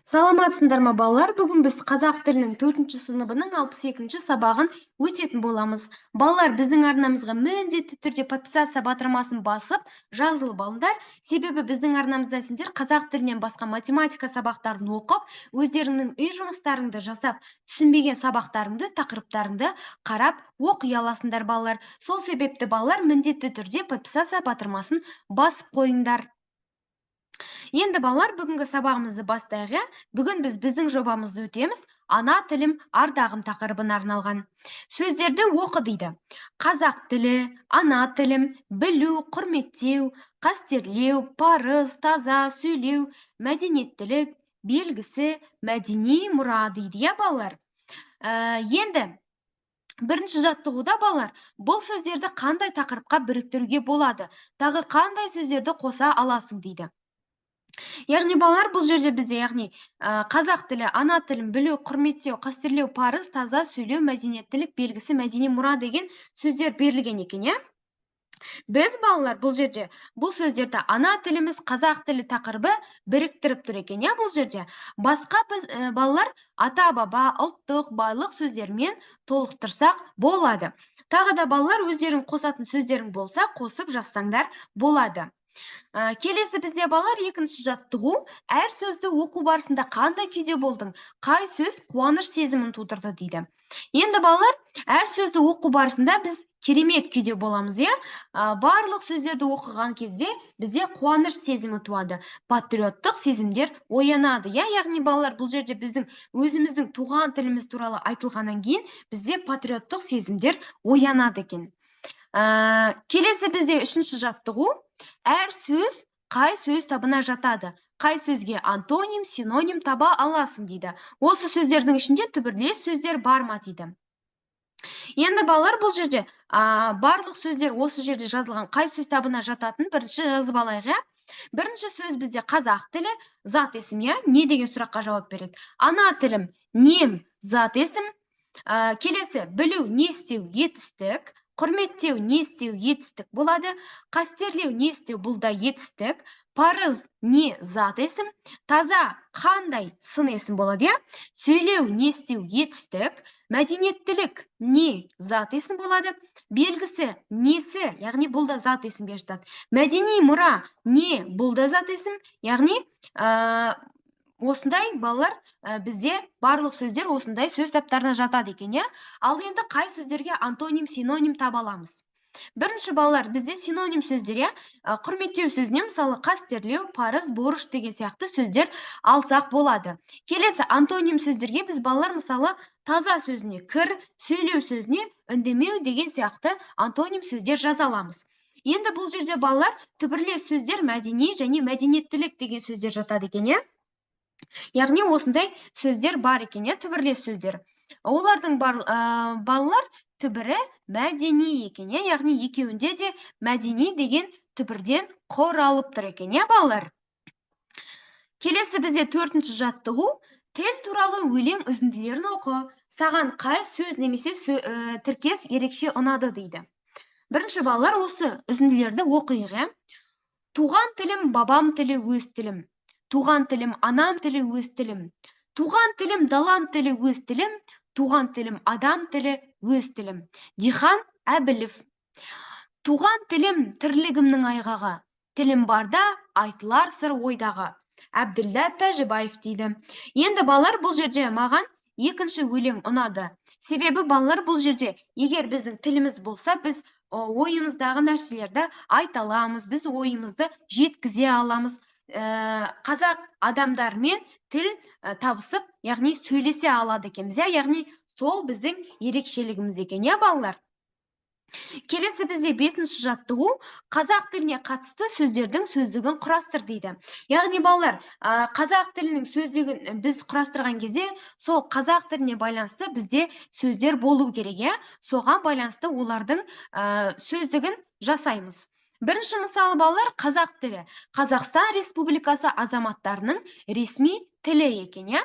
Саламатсыңдар ма балалар? Бүгін біз қазақ тілінің 4-ші сыныбының 62-ші сабағын өтетін боламыз. Балалар, біздің арнамызға міндетті түрде подписация батырмасын басып, жазылып алыңдар. Себебі біздің арнамызда сендер қазақ тілінен басқа математика сабақтарын оқып, өздеріңнің үй жұмыстарыңды жасап, түсінбеген сабақтарыңды, тақырыптарыңды қарап оқи аласыңдар балалар. Сол себепті балалар міндетті түрде подписация батырмасын басып қойыңдар. Енді балалар, бүгінгі сабағымызды бастайық, иә? Бүгін біздің жобамызды өтеміз. Ана тілім, ардағым тақырыбына арналған. Сөздерді оқы дейді. Қазақ тілі, ана тілім, білу, құрметтеу, қастерлеу, парыз, таза, сөйлеу, мәдениеттілік, белгісі, мәдени мұра дейді, иә балалар? Енді бірінші жаттығуда балалар, бұл сөздерді қандай тақырыпқа біріктіруге болады? Тағы қандай сөздерді қоса аласың дейді. Яғни балалар, бұл жерде бізде, яғни қазақ тілі, ана тілін білу, құрметтеу, қастерлеу, парыз, таза сөйлеу, мәдениеттілік, белгісі, мәдени мұра деген сөздер берілген екен, иә? Біз балалар бұл жерде бұл сөздерді ана тіліміз, қазақ тілі тақырыбы біріктіріп тұр екен, иә, бұл жерде. Басқа біз балалар ата баба, ұлттық, байлық сөздермен толықтырсақ болады. Тағы да балалар, өздерің қосатын сөздерің болса, қосып жазсаңдар болады. Келесі бізде балалар екінші жаттығу. Әр сөзді оқу барысында қандай күйде болдың? Қай сөз қуаныш сезімін тудырды дейді. Енді балалар, әр сөзді оқу барысында біз керемет күйде боламыз, иә? Барлық сөздерді оқыған кезде бізде қуаныш сезімі туады. Патриоттық сезімдер оянады, иә? Яғни балалар, бұл жерде біздің өзіміздің туған тіліміз туралы айтылғаннан кейін бізде патриоттық сезімдер оянады екен. Келесі бізде үшінші жаттығу. Әр сөз қай сөз табына жатады? Қай сөзге антоним, синоним таба аласың дейді. Осы сөздердің ішінде түбірлес сөздер бар ма дейді. Енді балалар, бұл жерде барлық сөздер осы жерде жазылған қай сөз табына жататын бірінші жазып алайық, иә? Бірінші сөз бізде қазақ тілі, зат есім, иә? Не деген сұраққа жауап береді? Ана тілім, нем, зат есім. Келесі, білу, не істеу, етістік. Құрметтеу, не істеу, етістік болады. Қастерлеу, не істеу, бұл да етістік. Парыз, не, зат есім. Таза, қандай, сын есім болады, иә? Сөйлеу, не істеу, етістік. Мәдениеттілік, не, зат есім болады. Белгісі, несі, яғни бұл да зат есімге жатады. Мәдени мұра, не, бұл да зат есім. Яғни осындай балалар, бізде барлық сөздер осындай сөз таптарына жатады екен, иә? Ал енді қай сөздерге антоним, синоним таба аламыз? Бірінші балалар, бізде синоним сөздер, иә? Құрметтеу сөзіне мысалы қастерлеу, парыз, борыш деген сияқты сөздер алсақ болады. Келесі антоним сөздерге біз балалар мысалы таза сөзіне кір, сөйлеу сөзіне үндемеу деген сияқты антоним сөздер жаза аламыз. Енді бұл жерде балалар түбірлес сөздер мәдени және мәдениеттілік деген сөздер жатады екен, иә? Яғни осындай сөздер бар екен, иә, түбірлес сөздер. Олардың балалар түбірі мәдени екен, иә, яғни екеуінде де мәдени деген түбірден құралып тұр екен, иә, балалар. Келесі бізде 4-ші жаттығу. Тіл туралы өлең үзінділерін оқы. Саған қай сөз немесе тіркес ерекше ұнады дейді. Бірінші балалар, осы үзінділерді оқиық, иә. Туған тілім, бабам тілі, өз тілім. Туған тілім, анам тілі, өз тілім. Туған тілім, далам тілі, өз тілім. Туған тілім, адам тілі, өз тілім. Дихан Әбілев. Туған тілім, тірлігімнің айғағы. Тілім барда, айтылар сыр ойдағы. Әбділда Тәжібаев дейді. Енді балалар, бұл жерде маған екінші өлең ұнады. Себебі балалар, бұл жерде егер біздің тіліміз болса, біз ойымыздағы нәрселерді айта аламыз, біз ойымызды жеткізе аламыз. Қазақ адамдармен тіл табысып, яғни сөйлесе алады екенбіз, яғни сол біздің ерекшелігіміз екен, иә, балалар? Келесі бізде 5-ші жаттығу. Қазақ тіліне қатысты сөздердің сөздігін құрастыр дейді. Яғни балалар, қазақ тілінің сөздігін біз құрастырған кезде, сол қазақ тіліне байланысты бізде сөздер болу керек, иә? Соған байланысты олардың сөздігін жасаймыз. Бірінші мысалы балалар, қазақ тілі. Қазақстан Республикасы азаматтарының ресми тілі екен, иә?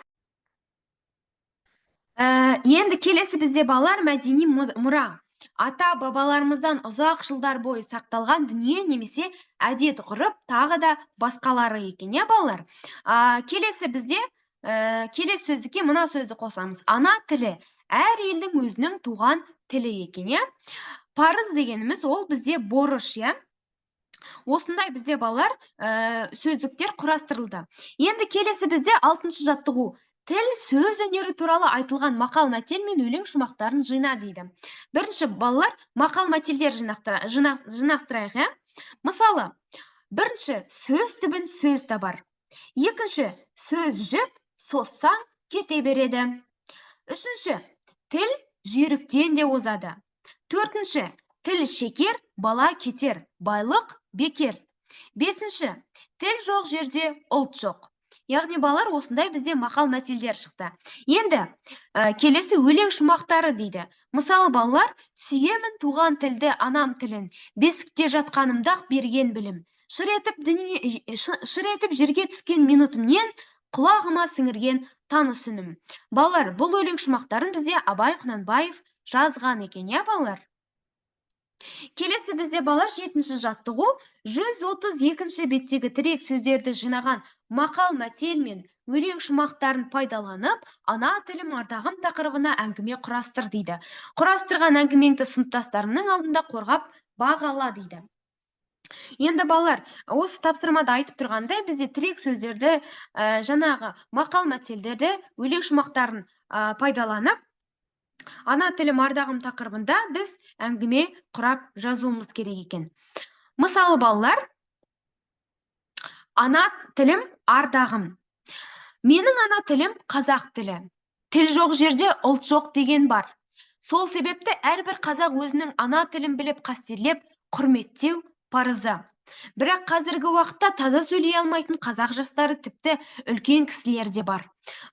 Енді келесі бізде балалар, мәдени мұра. Ата бабаларымыздан ұзақ жылдар бойы сақталған дүние немесе әдет ғұрып, тағы да басқалары екен, иә балалар? Келесі бізде келесі сөздікке мына сөзді қосамыз. Ана тілі әр елдің өзінің туған тілі екен, иә? Парыз дегеніміз ол бізде борыш, иә? Осындай бізде балалар сөздіктер құрастырылды. Енді келесі бізде 6-шы жаттығу. Тіл сөз өнері туралы айтылған мақал мәтел мен өлең шумақтарын жина дейді. Бірінші балалар мақал мәтелдер жинастырайық, иә? Мысалы, бірінші сөз түбін сөз табар. Екінші сөз жіп, соссаң кете береді. Үшінші тіл жүйріктен де озады. Төртінші тіл шекер, бала кетер, байлық бекер. Бесінші тіл жоқ жерде ұлт жоқ. Яғни балалар осындай бізде мақал мәтелдер шықты. Енді келесі өлең шумақтары дейді. Мысалы балалар, сүйемін туған тілді, анам тілін, бесікте жатқанымда-ақ берген білім. Шыр етіп жерге түскен минутымнен, құлағыма сіңірген таныс үнім. Балалар, бұл өлең шумақтарын бізде Абай Құнанбаев жазған екен, иә балалар? Келесі бізде балалар 7-ші жаттығу. 132-ші беттегі тірек сөздерді жинаған мақал мәтел мен өлең шумақтарын пайдаланып, ана тілім ардағым тақырыбына әңгіме құрастыр дейді. Құрастырған әңгімеңді сыныптастарыңның алдында қорғап бағала дейді. Енді балалар, осы тапсырмада айтып тұрғандай, бізде тірек сөздерді, жаңағы мақал мәтелдерді, өлең шумақтарын пайдаланып, ана тілім ардағым тақырыбында біз әңгіме құрап жазуымыз керек екен. Мысалы балалар, ана тілім ардағым. Менің ана тілім қазақ тілі. Тіл жоқ жерде ұлт жоқ деген бар. Сол себепті әрбір қазақ өзінің ана тілін біліп қастерлеп, құрметтеу парызы. Бірақ қазіргі уақытта таза сөйлей алмайтын қазақ жастары тіпті үлкен кісілер де бар.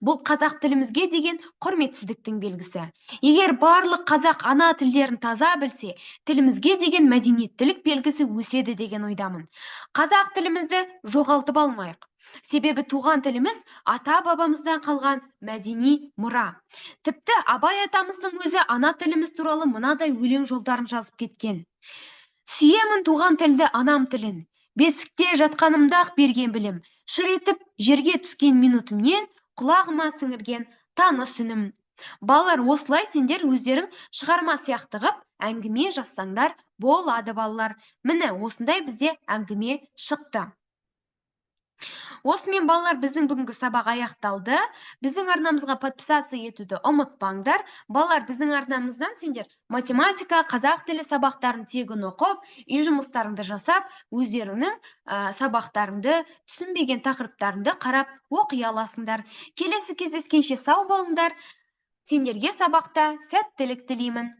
Бұл қазақ тілімізге деген құрметсіздіктің белгісі. Егер барлық қазақ ана тілдерін таза білсе, тілімізге деген мәдениеттілік белгісі өседі деген ойдамын. Қазақ тілімізді жоғалтып алмайық. Себебі туған тіліміз ата-бабамыздан қалған мәдени мұра. Тіпті Абай атамыздың өзі ана тіліміз туралы мынадай өлең жолдарын жазып кеткен. Сүйемін туған тілді, анам тілін, бесікте жатқанымда-ақ берген білім, шыр етіп жерге түскен минутымнен, құлағыма сіңірген таныс үнім. Балалар, осылай сендер өздерің шығарма сияқты ғып, әңгіме жазсаңдар болады балалар. Міне, осындай бізде әңгіме шықты. Осымен балалар, біздің бүгінгі сабақ аяқталды. Біздің арнамызға подписаться етуді ұмытпаңдар. Балалар, біздің арнамыздан сендер математика, қазақ тілі сабақтарын тегін оқып, үй жұмыстарыңды жасап, өздеріңнің сабақтарыңды, түсінбеген тақырыптарыңды қарап оқи аласыңдар. Келесі кездескенше сау болыңдар. Сендерге сабақта сәттілік тілеймін.